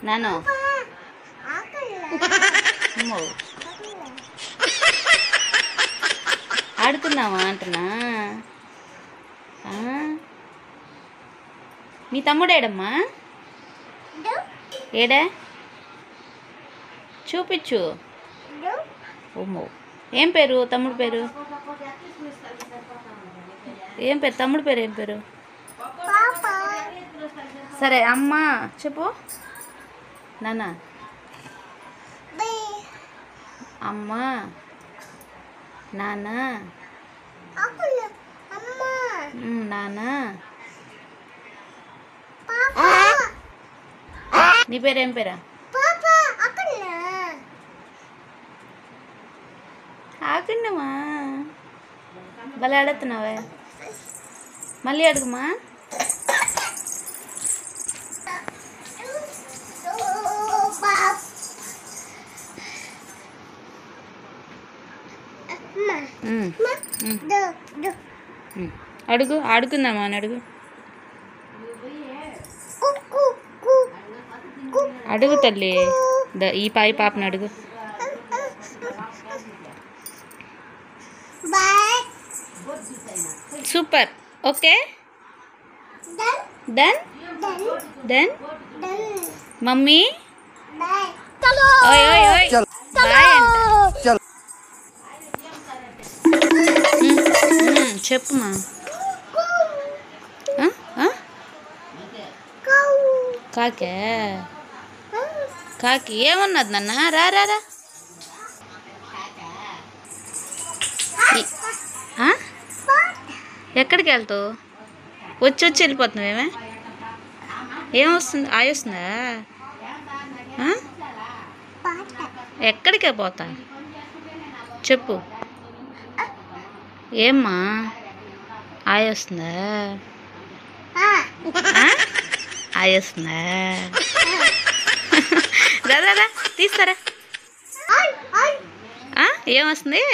నాను ఆడుకున్నావా అంటున్నా. మీ తమ్ముడేడమ్మా? ఏడా చూపించు. ఓమో, ఏం పేరు తమ్ముడు పేరు? ఏం పేరు తమ్ముడు పేరు? ఏం పేరు? సరే అమ్మ చెప్పు. నాన్న అమ్మ నాన్న నాన్న. నీ పేరేం పేరా? ఆకండమ్మా, భలే అడుగుతున్నావే. మళ్ళీ అడుగుమా. అడుగు, ఆడుకుందామా అని అడుగు. అడుగు తల్లి, ఈ పాపని అడుగు. Super. Okay done done. Mummy ఓయ్ ఓయ్ ఓయ్ బాయ్ అంట. చెప్పుమా. కాకే కాకి ఏమన్నది నాన్న? రా రా రా. ఎక్కడికి వెళ్తావు? వచ్చి వచ్చి వెళ్ళిపోతున్నావేమే? ఏమొస్తుంది? ఆయ వస్తుందా? ఎక్కడికే పోతా చెప్పు. ఏమ్మా ఆయ వస్తుందా? ఆయ వస్తుందా? రా తీస్తారా. ఏమొస్తుంది?